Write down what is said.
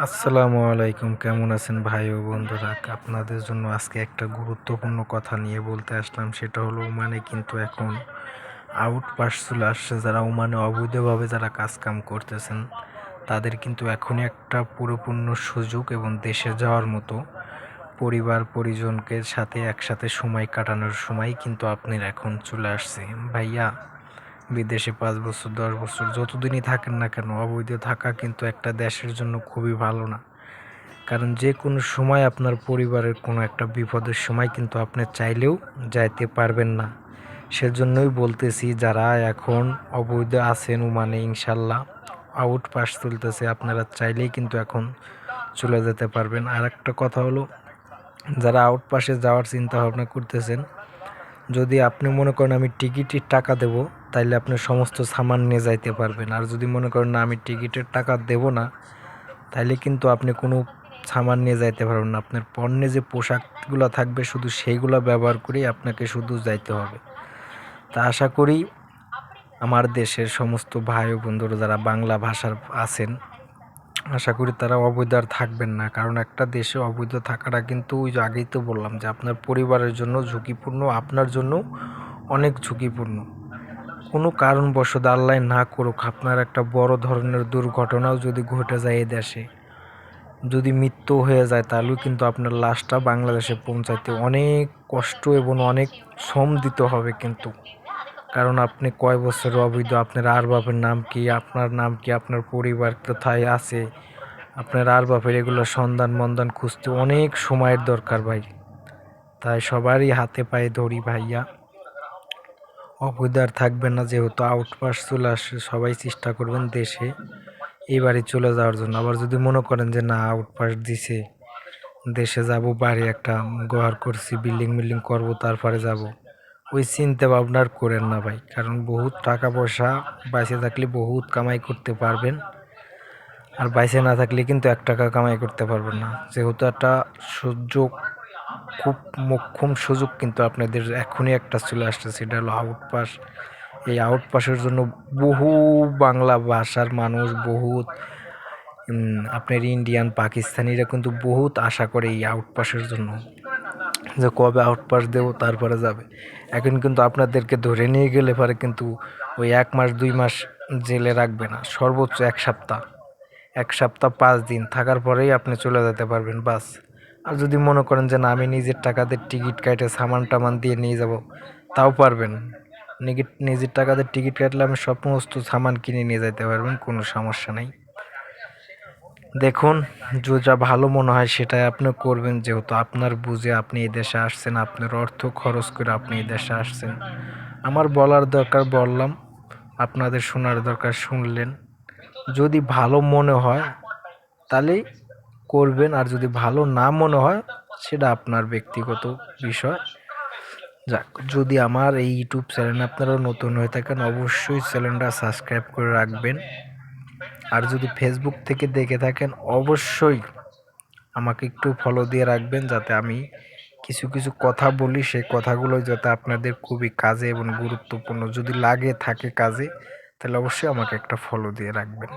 আসসালামু আলাইকুম, কেমন আছেন ভাই ও বন্ধুরা? আপনাদের জন্য আজকে একটা গুরুত্বপূর্ণ কথা নিয়ে বলতে আসলাম। সেটা হলো, ওমানে কিন্তু এখন আউট পাস চলে আসছে। যারা ওমানে অবৈধভাবে যারা কাজকাম করতেছেন, তাদের কিন্তু এখনই একটা পরিপূর্ণ সুযোগ এবং দেশে যাওয়ার মতো পরিবার পরিজনকে সাথে একসাথে সময় কাটানোর সময় কিন্তু আপনার এখন চলে আসছে। ভাইয়া, বিদেশে 5 বছর 10 বছর যতদিনই থাকেন না কেন, অবৈধ থাকা কিন্তু একটা দেশের জন্য খুবই ভালো না। কারণ যে কোনো সময় আপনার পরিবারের কোনো একটা বিপদের সময় কিন্তু আপনি চাইলেও যাইতে পারবেন না। সেজন্যই বলতেছি, যারা এখন অবৈধ আছেন ওমানে, ইনশাল্লাহ আউট পাস চলতেছে, আপনারা চাইলেই কিন্তু এখন চলে যেতে পারবেন। আর একটা কথা হলো, যারা আউট পাসে যাওয়ার চিন্তা ভাবনা করতেছেন, যদি আপনি মনে করেন আমি টিকিটের টাকা দেব, তাইলে আপনি সমস্ত সামান নিয়ে যাইতে পারবেন। আর যদি মনে করেন না, আমি টিকিটের টাকা দেব না, তাইলে কিন্তু আপনি কোনো সামান নিয়ে যাইতে পারবেন না। আপনার পণ্যে যে পোশাকগুলো থাকবে, শুধু সেইগুলো ব্যবহার করেই আপনাকে শুধু যাইতে হবে। তা আশা করি আমার দেশের সমস্ত ভাই ও বন্ধুরা যারা বাংলা ভাষার আছেন, আশা করি তারা অবৈধ আর থাকবেন না। কারণ একটা দেশে অবৈধ থাকাটা কিন্তু, ওই যে আগেই তো বললাম, যে আপনার পরিবারের জন্য ঝুঁকিপূর্ণ, আপনার জন্য অনেক ঝুঁকিপূর্ণ। কোনো কারণবশত আল্লাহ না করুক, আপনার একটা বড় ধরনের দুর্ঘটনাও যদি ঘটে যায় এই দেশে, যদি মৃত্যু হয়ে যায়, তাহলেও কিন্তু আপনার লাশটা বাংলাদেশে পৌঁছাইতে অনেক কষ্ট এবং অনেক শ্রম দিতে হবে কিন্তু। কারণ আপনি কয় বছর অবৈধ, আপনার আর বাপের নাম কি, আপনার নাম কি, আপনার পরিবার কোথায় আছে, আপনার আর বাপের এগুলো সন্ধান মন্ধান খুঁজতে অনেক সময়ের দরকার ভাই। তাই সবারই হাতে পায়ে ধরি ভাইয়া, অবৈধ আর থাকবেন না। যেহেতু আউটপাস চলে আসছে, সবাই চেষ্টা করবেন দেশে এইবারই চলে যাওয়ার জন্য। আবার যদি মনে করেন যে না, আউটপাস দিছে, দেশে যাব, বাড়ি একটা ঘর করছি, বিল্ডিং মিল্ডিং করবো, তারপরে যাব, ওই চিন্তা ভাবনার করেন না ভাই। কারণ বহুত টাকা পয়সা বাইসে থাকলে বহুত কামাই করতে পারবেন, আর বাইসে না থাকলে কিন্তু 1 টাকা কামাই করতে পারবেন না। যেহেতু একটা সুযোগ, খুব মোক্ষম সুযোগ কিন্তু আপনাদের এখনই একটা চলে আসছে, সেটা হলো আউটপাস। এই আউটপাসের জন্য বহু বাংলা ভাষার মানুষ, বহুত আপনার ইন্ডিয়ান পাকিস্তানিরা কিন্তু বহুত আশা করে এই আউটপাসের জন্য, যে কবে আউটপাস দেবো তারপরে যাবে। এখন কিন্তু আপনাদেরকে ধরে নিয়ে গেলে পরে কিন্তু ওই 1 মাস 2 মাস জেলে রাখবে না, সর্বোচ্চ 1 সপ্তাহ, 1 সপ্তাহ 5 দিন থাকার পরেই আপনি চলে যেতে পারবেন, বাস। আর যদি মনে করেন যে না, আমি নিজের টাকাতে টিকিট কাটে সামান টামান দিয়ে নিয়ে যাব, তাও পারবেন। নিজের টাকাতে টিকিট কাটলে আমি সমস্ত সামান কিনে নিয়ে যেতে পারবেন, কোনো সমস্যা নেই। দেখুন, যেটা ভালো মনে হয় সেটাই আপনি করবেন। যেহেতু আপনার বুঝে আপনি এই দেশে আসছেন, আপনার অর্থ খরচ করে আপনি এই দেশে আসছেন, আমার বলার দরকার বললাম, আপনাদের শোনার দরকার শুনলেন। যদি ভালো মনে হয় তাহলেই করবেন, আর যদি ভালো না মনে হয় সেটা আপনার ব্যক্তিগত বিষয়। যাক, যদি আমার এই ইউটিউব চ্যানেলে আপনারা নতুন হয়ে থাকেন, অবশ্যই চ্যানেলটা সাবস্ক্রাইব করে রাখবেন। আর যদি ফেসবুক থেকে দেখে থাকেন, অবশ্যই আমাকে একটু ফলো দিয়ে রাখবেন, যাতে আমি কিছু কিছু কথা বলি, সেই কথাগুলো যাতে আপনাদের খুবই কাজে এবং গুরুত্বপূর্ণ যদি লাগে থাকে কাজে, তাহলে অবশ্যই আমাকে একটা ফলো দিয়ে রাখবেন।